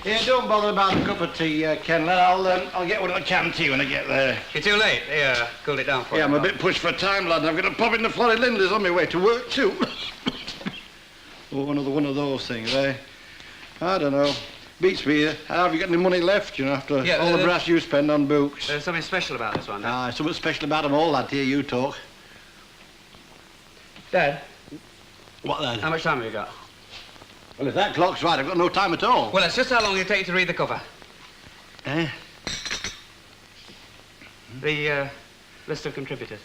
Yeah, don't bother about a cup of tea, Ken. I'll get one of the can tea when I get there. You're too late. Here, cooled it down for you. Yeah, I'm a bit pushed for time, lad. I've got to pop in the Florrie Lindley's on my way to work, too. Oh, another one of those things, eh? I don't know. Beats me. How have you got any money left, you know, after all the brass you spend on books? There's something special about this one, Dad. Something special about them all, lad, to hear you talk. Dad? What, then? How much time have you got? Well, if that clock's right, I've got no time at all. Well, it's just how long it takes to read the cover. Eh? The list of contributors.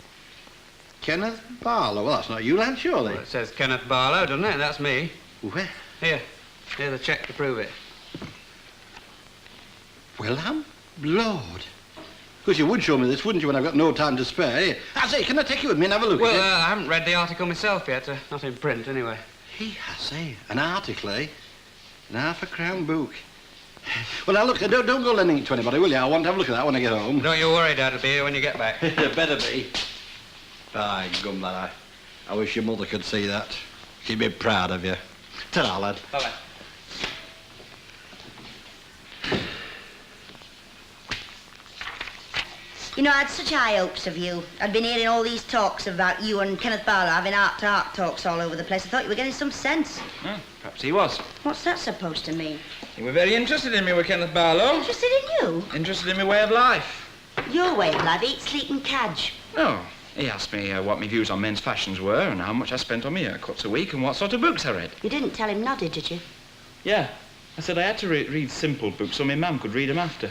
Kenneth Barlow. Well, that's not you, lad, surely. Well, it says Kenneth Barlow, doesn't it? That's me. Where? Here. Here's a cheque to prove it. Well, I'm blowed. Because you would show me this, wouldn't you, when I've got no time to spare? Here. I say, can I take you with me and have a look at it? Well, I haven't read the article myself yet. Not in print, anyway. Hey, I say, an article, eh? An half-a-crown book. Well, now, look, don't go lending it to anybody, will you? I want to have a look at that when I get home. Don't you worry, Dad. It'll be here when you get back. Better be. By gum, lad, I wish your mother could see that. She'd be proud of you. Ta-ra, lad. Bye-bye. You know, I had such high hopes of you. I'd been hearing all these talks about you and Kenneth Barlow having heart-to-heart talks all over the place. I thought you were getting some sense. Perhaps he was. What's that supposed to mean? You were very interested in me with Kenneth Barlow. Interested in you? Interested in my way of life. Your way of life, eat, sleep and cadge. No. He asked me what my views on men's fashions were and how much I spent on my haircuts a week and what sort of books I read. You didn't tell him nothing, did you? Yeah. I said I had to read simple books so my mum could read them after.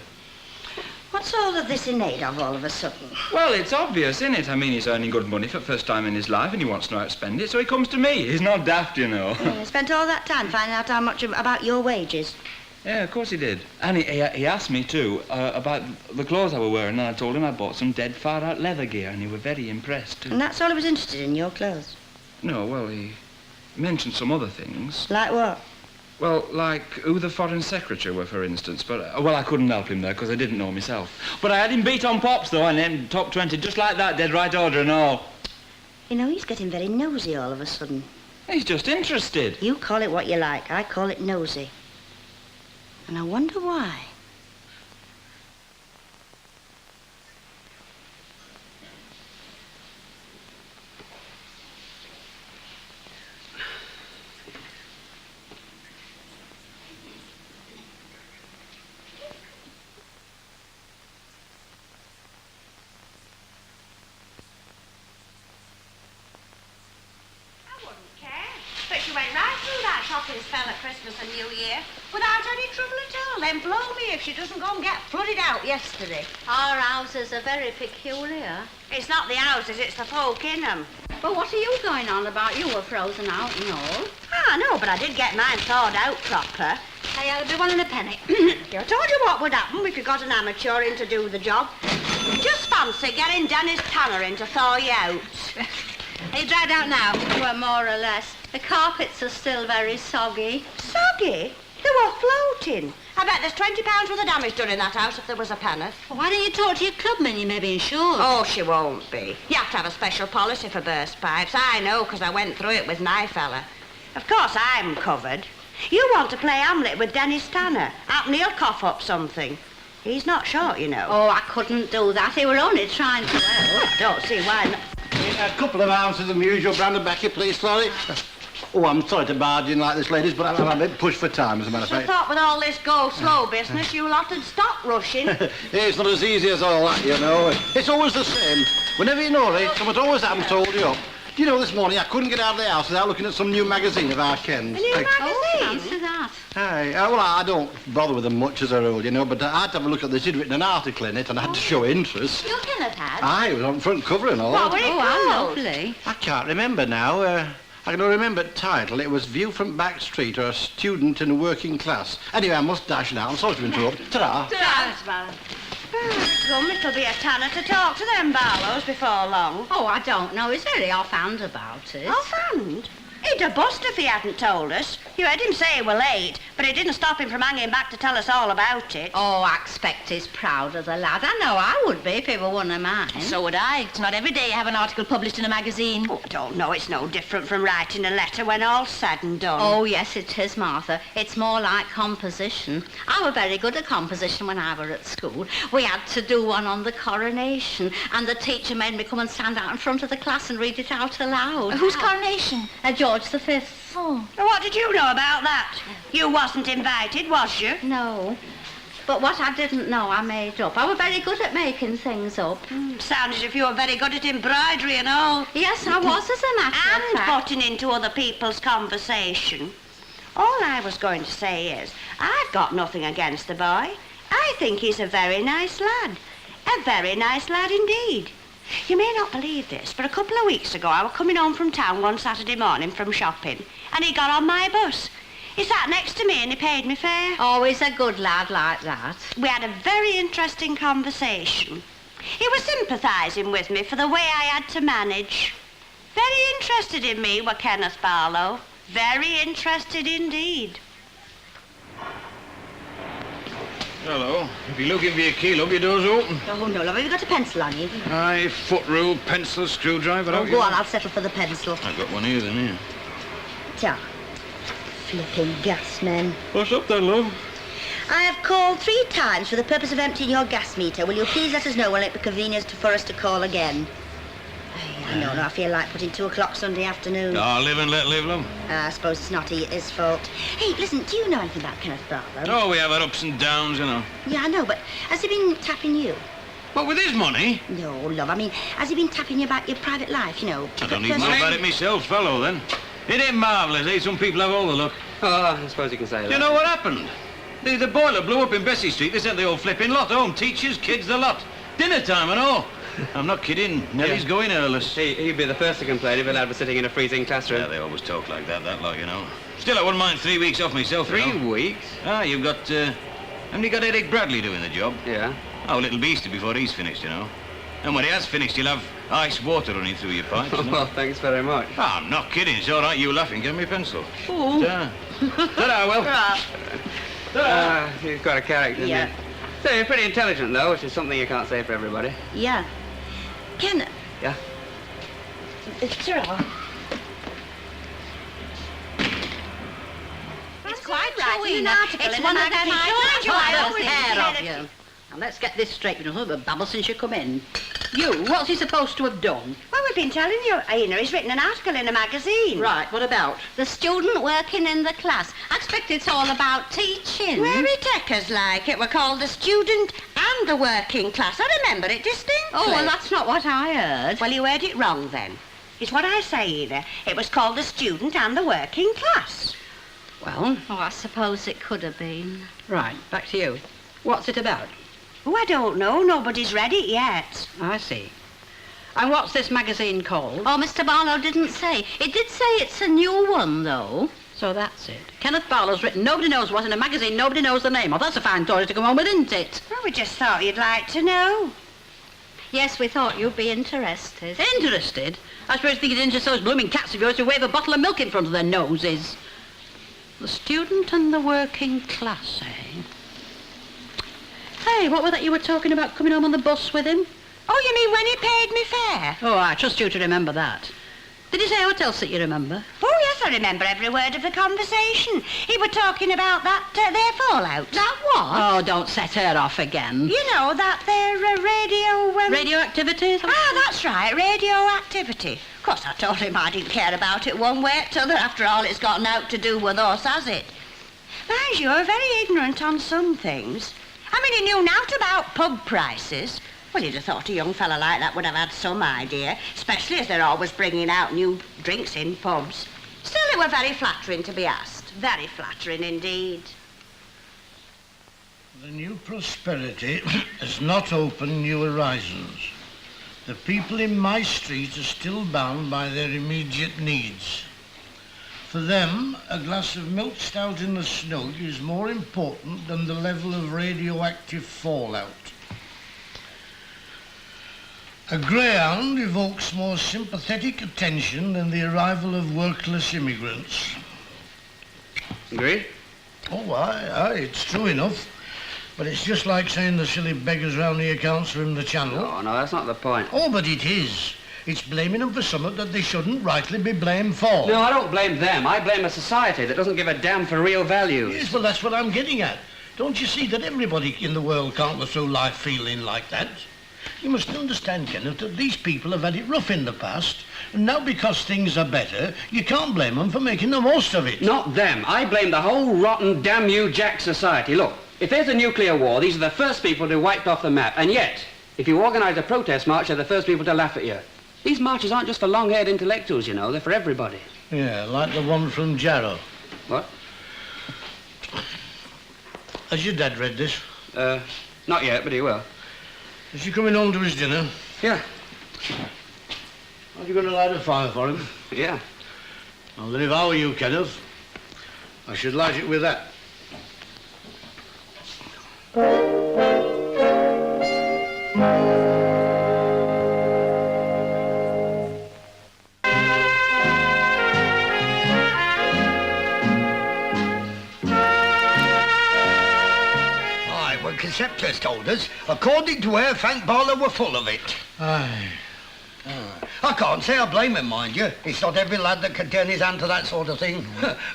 What's all of this in aid of all of a sudden? Well, it's obvious, isn't it? I mean, he's earning good money for the first time in his life and he wants to know how to spend it, so he comes to me. He's not daft, you know. Yeah, spent all that time finding out how much about your wages. Yeah, of course he did. And he asked me, too, about the clothes I were wearing, and I told him I bought some dead far-out leather gear, and he was very impressed, too. And that's all he was interested in, your clothes? No, well, he mentioned some other things. Like what? Well, like who the foreign secretary were, for instance. But, well, I couldn't help him there, because I didn't know myself. But I had him beat on pops, though, and then top 20, just like that, dead right order and all. You know, he's getting very nosy all of a sudden. He's just interested. You call it what you like. I call it nosy. And I wonder why. But she went right through that shopping spell at Christmas and New Year without any trouble at all. Then blow me if she doesn't go and get flooded out yesterday. Our houses are very peculiar. It's not the houses, it's the folk in them. But what are you going on about? You were frozen out and all. Ah, no, but I did get mine thawed out proper. Hey, I'll be one and a penny. I told you what would happen if you got an amateur in to do the job. Just fancy getting Dennis Tanner in to thaw you out. Are you dried out now? Well, more or less. The carpets are still very soggy. Soggy? They were floating. I bet there's £20 worth of damage done in that house if there was a panic. Well, why don't you talk to your clubman? You may be insured. Oh, she won't be. You have to have a special policy for burst pipes. I know, because I went through it with my fella. Of course, I'm covered. You want to play Hamlet with Dennis Tanner. Happen he'll cough up something. He's not short, you know. Oh, I couldn't do that. He were only trying to help. Don't see why not. A couple of ounces of my usual brand of baccy, please, Florrie. Oh, I'm sorry to barge in like this, ladies, but I'm a bit pushed for time, as a matter of I fact. thought with all this go-slow business, you lot had stopped rushing. It's not as easy as all that, you know. It's always the same. Whenever you're in a hurry, something always happens to hold you up. Do you know, this morning I couldn't get out of the house without looking at some new magazine of our Ken's. A new magazine? Fancy that. Aye, well, I don't bother with them much as a rule, you know, but I had to have a look at this. He'd written an article in it, and I had to show interest. Your Kenneth had? Aye, it was on front cover and all. What were it how called? lovely. I can't remember now. I can only remember the title. It was View from Back Street, or a student in a working class. Anyway, I must dash now. I'm sorry to interrupt. Ta-ra. Come, it'll be a tanner to talk to them Barlows before long. Oh, I don't know. He's very offhand about it. Offhand? He'd have bust if he hadn't told us. You heard him say he were late, but it didn't stop him from hanging back to tell us all about it. Oh, I expect he's proud of the lad. I know I would be if he were one of mine. So would I. It's not every day you have an article published in a magazine. Oh, I don't know. It's no different from writing a letter when all's said and done. Oh, yes, it is, Martha. It's more like composition. I were very good at composition when I were at school. We had to do one on the coronation, and the teacher made me come and stand out in front of the class and read it out aloud. Whose coronation? George V. Oh. What did you know about that? You wasn't invited, was you? No. But what I didn't know, I made up. I were very good at making things up. Sounded as if you were very good at embroidery and all. Yes, I was, as a matter of And fact. putting into other people's conversation. All I was going to say is, I've got nothing against the boy. I think he's a very nice lad. A very nice lad indeed. You may not believe this, but a couple of weeks ago I was coming home from town one Saturday morning from shopping, and he got on my bus. He sat next to me and he paid me fare. Always a good lad like that. We had a very interesting conversation. He was sympathising with me for the way I had to manage. Very interested in me were Kenneth Barlow. Very interested indeed. Hello. If you're looking for your key, love, your door's open. Oh, no, love, have you got a pencil on you? Aye, foot rule, pencil, screwdriver. Oh, go on, I'll settle for the pencil. I've got one here then, here. Ta. Flipping gas men. What's up then, love? I have called 3 times for the purpose of emptying your gas meter. Will you please let us know when it be convenient for us to call again? I know, I feel like putting 2 o'clock Sunday afternoon. Oh, live and let live, love. I suppose it's not his fault. Hey, listen, do you know anything about Kenneth Barlow? Oh, we have our ups and downs, you know. Yeah, I know, but has he been tapping you? What, with his money? No, love, I mean, has he been tapping you about your private life, you know? I don't even know about it myself, fellow, then. It ain't marvellous, eh? Some people have all the luck. Oh, I suppose you can say that. Do you know what happened? The boiler blew up in Bessie Street. They sent the whole flipping lot home. Teachers, kids, the lot. Dinner time and all. I'm not kidding. Nellie's going airless. He'd be the first to complain if a lad was sitting in a freezing classroom. Yeah, they always talk like that lot, you know. Still, I wouldn't mind 3 weeks off myself, you know. 3 weeks? Ah, you've got, haven't you got Eric Bradley doing the job? Yeah. Oh, little beastie before he's finished, you know. And when he has finished, you'll have ice water running through your pipes, you know. Well, thanks very much. Ah, I'm not kidding. It's all right. You laughing. Give me a pencil. Oh. Ta. Ta-da, Will. Ta-da. He's got a character, Yeah. hasn't he? So you're pretty intelligent, though, which is something you can't say for everybody. Yeah. Kenneth. Yeah? Cyril. It's quite right, true, an Ina. article It's in one a of them magazine. I Sure, I told always you. said Pair of it. you. Now, let's get this straight. You know, but babble since you come in. You, what's he supposed to have done? Well, we've been telling you, Ina, he's written an article in a magazine. Right, what about? The student working in the class. I expect it's all about teaching. Very techers like it. We're called the student and the working class. I remember it distinctly. Oh, well, that's not what I heard. Well, you heard it wrong then. It's what I say, Ina. It was called the student and the working class. Well, Oh, I suppose it could have been. right, back to you. What's it about? Oh, I don't know. Nobody's read it yet. I see. And what's this magazine called? Oh, Mr. Barlow didn't say. It did say it's a new one, though. So that's it. Kenneth Barlow's written nobody knows what in a magazine nobody knows the name of. That's a fine story to come home with, isn't it? Well, we just thought you'd like to know. Yes, we thought you'd be interested. Interested? I suppose you think it's interested those blooming cats of yours who wave a bottle of milk in front of their noses. The student and the working class, eh? Hey, what was that you were talking about coming home on the bus with him? Oh, you mean when he paid me fare? Oh, I trust you to remember that. Did he say what else that you remember? Oh, yes, I remember every word of the conversation. He were talking about that, their fallout. That what? Oh, don't set her off again. You know, that their radio... Radioactivity? Ah, that's right, radioactivity. Of course, I told him I didn't care about it one way or t'other. After all, it's got naught to do with us, has it? Mind you, you're very ignorant on some things. I mean, he knew naught about pub prices. Well, you'd have thought a young fella like that would have had some idea, especially as they're always bringing out new drinks in pubs. Still, it were very flattering to be asked. Very flattering indeed. The new prosperity has not opened new horizons. The people in my street are still bound by their immediate needs. For them, a glass of milk stout in the snow is more important than the level of radioactive fallout. A greyhound evokes more sympathetic attention than the arrival of workless immigrants. Agree? Oh, aye, it's true enough. But it's just like saying the silly beggars round here can't swim the channel. No, that's not the point. Oh, but it is. It's blaming them for something that they shouldn't rightly be blamed for. No, I don't blame them. I blame a society that doesn't give a damn for real values. Yes, well, that's what I'm getting at. Don't you see that everybody in the world can't go through life feeling like that? You must understand, Kenneth, that these people have had it rough in the past, and now because things are better, you can't blame them for making the most of it. Not them. I blame the whole rotten damn you Jack society. Look, if there's a nuclear war, these are the first people to be wiped off the map. And yet, if you organise a protest march, they're the first people to laugh at you. These marches aren't just for long-haired intellectuals, you know. They're for everybody. Yeah, like the one from Jarrow. What? Has your dad read this? Not yet, but he will. Is he coming home to his dinner? Yeah. Are you going to light a fire for him? Yeah. Well, then if I were you, Kenneth, I should light it with that. Conceptors told us, according to her, Frank Barlow were full of it. Aye. I can't say I blame him, mind you. It's not every lad that can turn his hand to that sort of thing.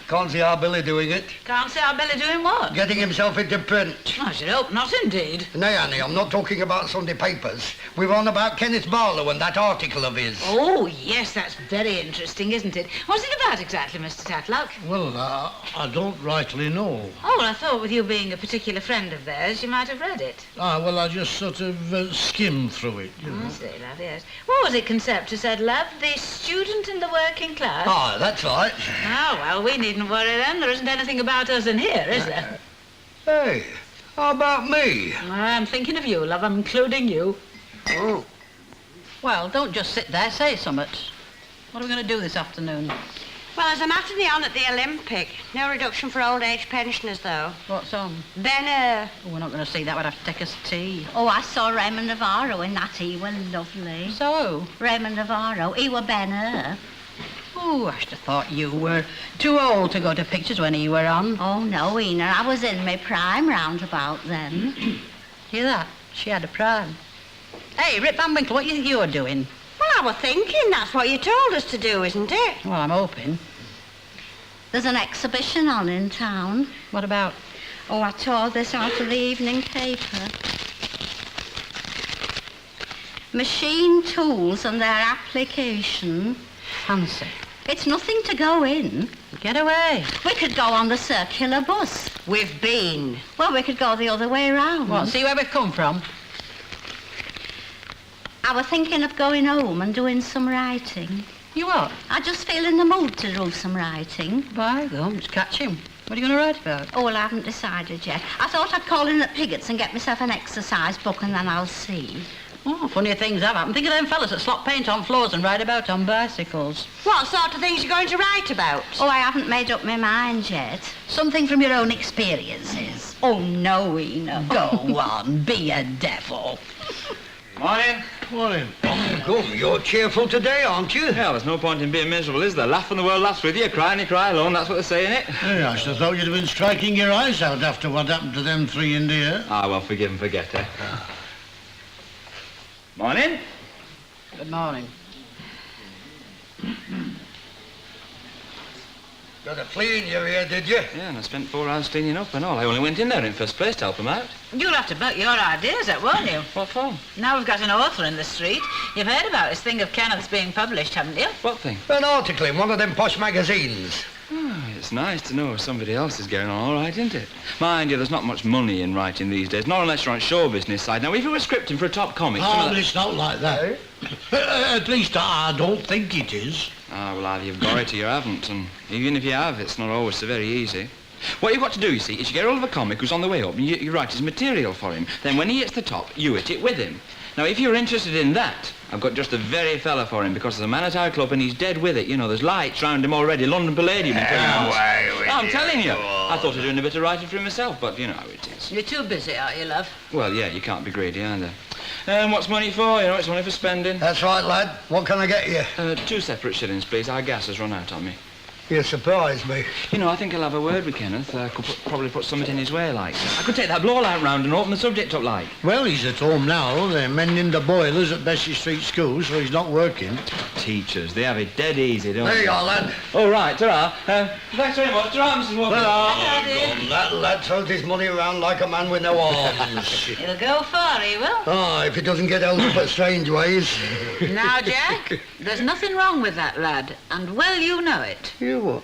Can't see our Billy doing it. Can't see our Billy doing what? Getting himself into print. I should hope not, indeed. Nay, Annie, I'm not talking about Sunday papers. We're on about Kenneth Barlow and that article of his. Oh, yes, that's very interesting, isn't it? What's it about exactly, Mr. Tatlock? Well, I don't rightly know. Oh, well, I thought with you being a particular friend of theirs, you might have read it. Well, I just sort of skimmed through it, you know. I see, love, yes. What was it Conceptor said, love? The student in the working class? Ah, that's right. Oh, well, we needn't worry then. There isn't anything about us in here, is there? Hey, how about me? I'm thinking of you, love. I'm including you. Oh. Well, don't just sit there. Say something. What are we going to do this afternoon? Well, there's a matinee on at the Olympic. No reduction for old age pensioners, though. What's on? Then, Oh, we're not going to see that. We'd have to take us tea. Oh, I saw Raymond Navarro in that. He were lovely. So? Raymond Navarro, he were Ben-Hur. Oh, I should have thought you were too old to go to pictures when he were on. Oh, no, Ena, I was in my prime round about then. Hear that? She had a prime. Hey, Rip Van Winkle, what do you think you're doing? well, I was thinking that's what you told us to do, isn't it? Well, I'm hoping. There's an exhibition on in town. What about? Oh, I tore this out of the evening paper. Machine tools and their application. Fancy. It's nothing to go in. Get away. We could go on the circular bus. We've been. Well, we could go the other way round. What, see where we've come from? I was thinking of going home and doing some writing. You what? I just feel in the mood to do some writing. By gum, catch him. What are you going to write about? Oh, well, I haven't decided yet. I thought I'd call in at Piggott's and get myself an exercise book and then I'll see. Oh, funnier things have happened. Think of them fellas that slop paint on floors and ride about on bicycles. What sort of things are you going to write about? Oh, I haven't made up my mind yet. Something from your own experiences. Oh, no, Ena. Go on, be a devil. Morning. Morning. Come, you're cheerful today, aren't you? Yeah, there's no point in being miserable, is there? Laugh and the world laughs with you. Cry and you cry alone. That's what they say, innit? Hey, I should have thought you'd have been striking your eyes out after what happened to them three in there. Ah, well, forgive and forget, eh? Morning. Good morning. Got a flea in your ear, did you? Yeah, and I spent 4 hours cleaning up and all. I only went in there in first place to help them out. You'll have to back your ideas up, won't you? What for? Now we've got an author in the street. You've heard about this thing of Kenneth's being published, haven't you? What thing? An article in one of them posh magazines. Oh, it's nice to know somebody else is going on all right, isn't it? Mind you, there's not much money in writing these days, not unless you're on show business side. Now, if you were scripting for a top comic... But it's not like that. At least I don't think it is. Ah, well, either you've got it or you haven't, and even if you have, it's not always so very easy. What you've got to do, you see, is you get hold of a comic who's on the way up and you write his material for him. Then when he hits the top, you hit it with him. Now, if you're interested in that, I've got just the very fella for him, because there's a man at our club and he's dead with it. You know, there's lights round him already. London Palladium. I'm telling you. I thought of doing a bit of writing for him myself, but you know how it is. You're too busy, are you, love? Well, yeah, you can't be greedy either. And what's money for? You know, it's money for spending. That's right, lad. What can I get you? 2 separate shillings, please. Our gas has run out on me. You surprise me. You know, I think I'll have a word with Kenneth. Probably put something in his way, like. I could take that blow-light round and open the subject up, like. Well, he's at home now. They're mending the boilers at Bessie Street School, so he's not working. Teachers, they have it dead easy, don't There they? you are, lad. Oh, right, ta-ra. Thanks very much. Ta-ra, Mrs. Walker. That lad throws his money around like a man with no arms. He'll go far, he will. Ah, if he doesn't get held up at strange ways. Now, Jack, there's nothing wrong with that lad, and well you know it. You what?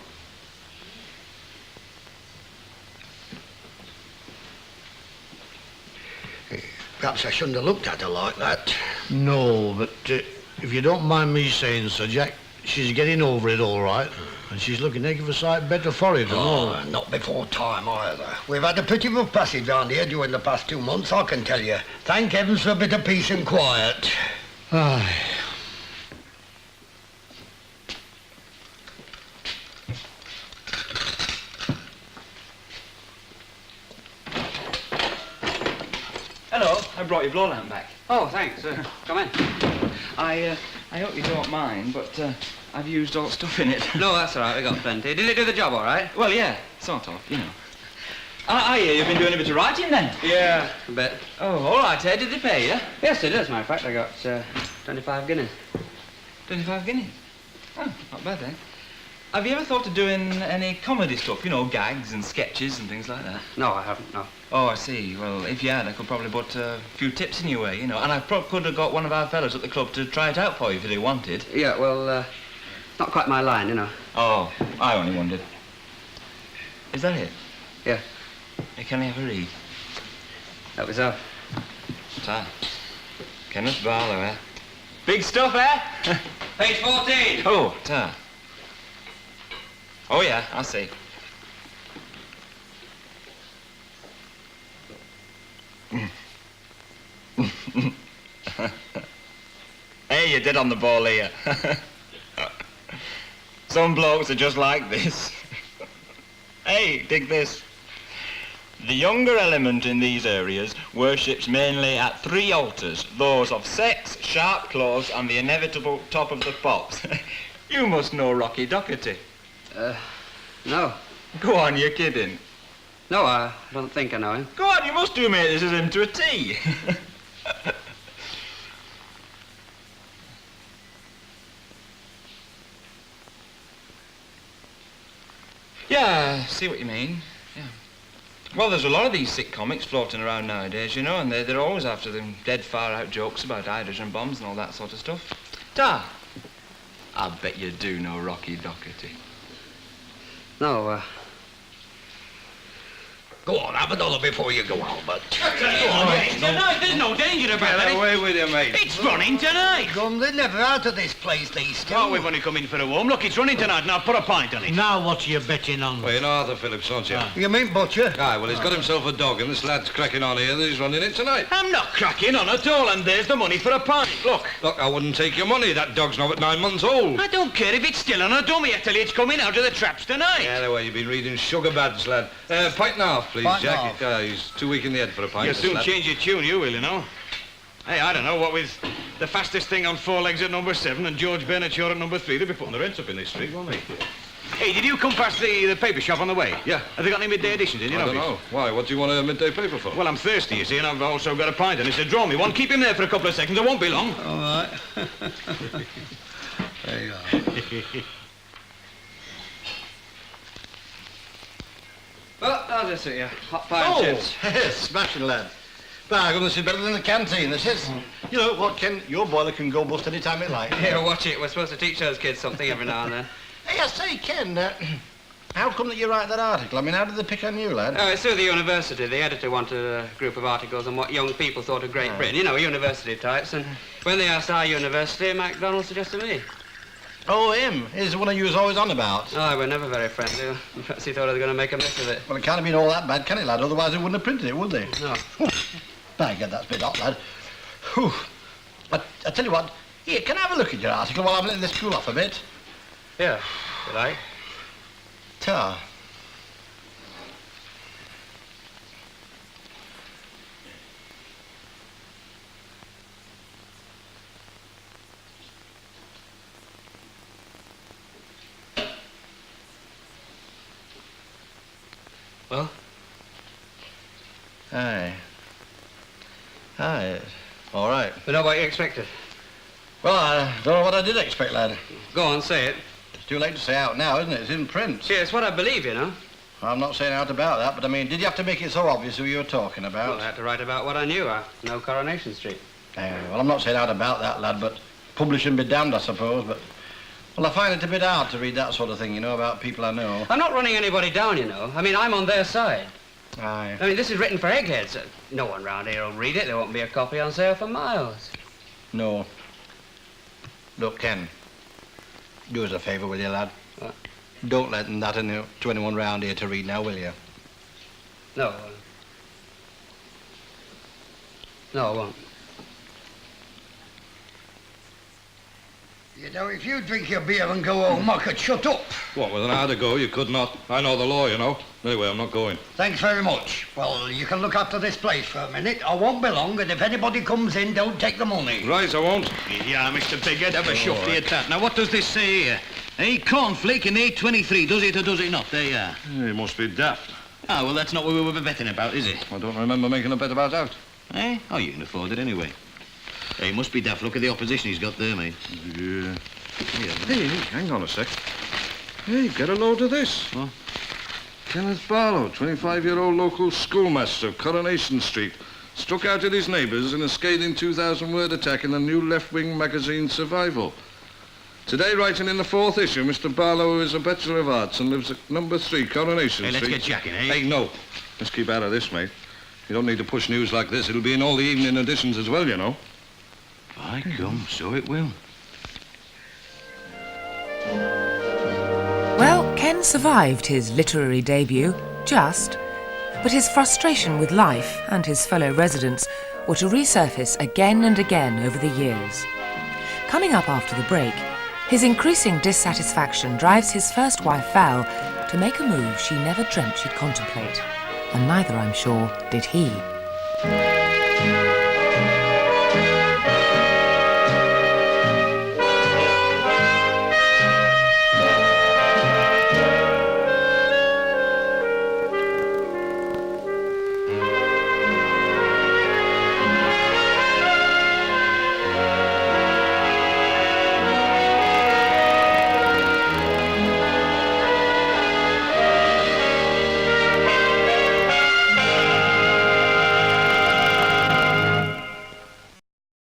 Perhaps I shouldn't have looked at her like that. No, but if you don't mind me saying so, Jack, she's getting over it all right. And she's looking a heck of a sight better for it and all. Not before time either. We've had a pretty rough passage round here during the past 2 months, I can tell you. Thank heavens for a bit of peace and quiet. Aye. Hello, I brought your blow lamp back. Oh, thanks. Come in. I hope you don't mind, but I've used all stuff in it. No, that's all right. We got plenty. Did it do the job all right? Well, yeah, sort of, you know. I hear you've been doing a bit of writing then. Yeah, a bit. Oh, all right, Ed. Did they pay you? Yes, it is. As a matter of fact, I got 25 guineas. 25 guineas. Oh, not bad, eh? Have you ever thought of doing any comedy stuff, you know, gags and sketches and things like that? No, I haven't, no. Oh, I see. Well, if you had, I could probably put a few tips in your way, you know, and I could have got one of our fellows at the club to try it out for you if they wanted. Yeah, well, not quite my line, you know. Oh, I only wondered. Is that it? Yeah. Can I have a read? That was all. Ta. Kenneth Barlow, eh? Big stuff, eh? Page 14. Oh, ta. Oh, yeah, I see. Hey, you're dead on the ball here. Some blokes are just like this. Hey, dig this. The younger element in these areas worships mainly at 3 altars, those of sex, sharp clothes, and the inevitable top of the pops. You must know Rocky Doherty. No. Go on, you're kidding. No, I don't think I know him. Go on, you must do, mate. This is him to a T. Yeah, I see what you mean. Yeah. Well, there's a lot of these sick comics floating around nowadays, you know, and they're always after them dead far-out jokes about hydrogen bombs and all that sort of stuff. Ta! I bet you do know Rocky Doherty. No, Go on, have another before you go, Albert. There's no danger about it. Get away with you, mate. It's running tonight. Gum, they're never out of this place, these two. Oh, we've only come in for a warm. Look, it's running tonight. Now put a pint on it. Now what are you betting on? Well, you know Arthur Phillips, don't you? You mean butcher? Aye, well, he's got himself a dog, and this lad's cracking on here, and he's running it tonight. I'm not cracking on at all, and there's the money for a pint. Look. Look, I wouldn't take your money. That dog's now at 9 months old. I don't care if it's still on a dummy. I tell you, it's coming out of the traps tonight. Yeah, the way you've been reading sugar bads, lad. Pint and a half, please, Pint and a Jack. half. He's too weak in the head for a pint. You'll this soon lad. change your tune, you will, you know. Hey, I don't know, what with the fastest thing on 4 legs at number 7 and George Bernard Shaw at number 3, they'll be putting the rents up in this street, won't they? Hey, did you come past the paper shop on the way? Yeah. Have they got any midday editions in your I don't office? know. Why? What do you want a midday paper for? Well, I'm thirsty, you see, and I've also got a pint, and it's a draw me one. Keep him there for a couple of seconds. I won't be long. All right. There you are. Oh, I'll just sit here. Hot pie and chips. Smashing, lad. By God, this is better than the canteen, this is. You know what, Ken? Your boiler can go bust any time it likes. Here, watch it. We're supposed to teach those kids something every now and then. Hey, I say, Ken, how come that you write that article? I mean, how did they pick on you, lad? Oh, it's through the university. The editor wanted a group of articles on what young people thought of Great Britain. You know, university types. And when they asked our university, MacDonald suggested me. Oh, him. He's the one who you was always on about. Oh, we're never very friendly. Perhaps he thought I was going to make a mess of it. Well, it can't have been all that bad, can it, lad? Otherwise they wouldn't have printed it, would they? No. By God, that's a bit hot, lad. Whew. I tell you what, here, can I have a look at your article while I'm letting this cool off a bit? Yeah, you like? Ta. Well? Aye. Aye. All right. But not what you expected. Well, I don't know what I did expect, lad. Go on, say it. It's too late to say out now, isn't it? It's in print. Yeah, it's what I believe, you know. I'm not saying out about that, but I mean, did you have to make it so obvious who you were talking about? Well, I had to write about what I knew. No Coronation Street. Well, I'm not saying out about that, lad, but publishing be damned, I suppose, but... Well, I find it a bit hard to read that sort of thing, you know, about people I know. I'm not running anybody down, you know. I mean, I'm on their side. Aye. I mean, this is written for eggheads. No one round here will read it. There won't be a copy on sale for miles. No. Look, Ken, do us a favour, will you, lad? What? Don't let that to anyone round here to read now, will you? No. No, I won't. You know, if you drink your beer and go home, I could shut up. What, with an hour to go, you could not. I know the law, you know. Anyway, I'm not going. Thanks very much. Well, you can look after this place for a minute. I won't be long, and if anybody comes in, don't take the money. Right, I won't. Yeah, Mr. Bigot, have a shove for right. your tat. Now, what does this say here? Cornflake and 823, does it or does it not? There you are. You must be daft. Ah, well, that's not what we were betting about, is it? I don't remember making a bet about that. Eh? Oh, you can afford it anyway. Hey, must be daft. Look at the opposition he's got there, mate. Yeah. Hey, hang on a sec. Hey, get a load of this. What? Kenneth Barlow, 25-year-old local schoolmaster of Coronation Street, struck out at his neighbours in a scathing 2,000-word attack in the new left-wing magazine Survival. Today, writing in the 4th issue, Mr. Barlow is a Bachelor of Arts and lives at number 3 Coronation Hey, Street. let's get jacking, eh? Hey, no. Let's keep out of this, mate. You don't need to push news like this. It'll be in all the evening editions as well, you know. By gum, so it will. Well, Ken survived his literary debut, just, but his frustration with life and his fellow residents were to resurface again and again over the years. Coming up after the break, his increasing dissatisfaction drives his first wife, Val, to make a move she never dreamt she'd contemplate. And neither, I'm sure, did he.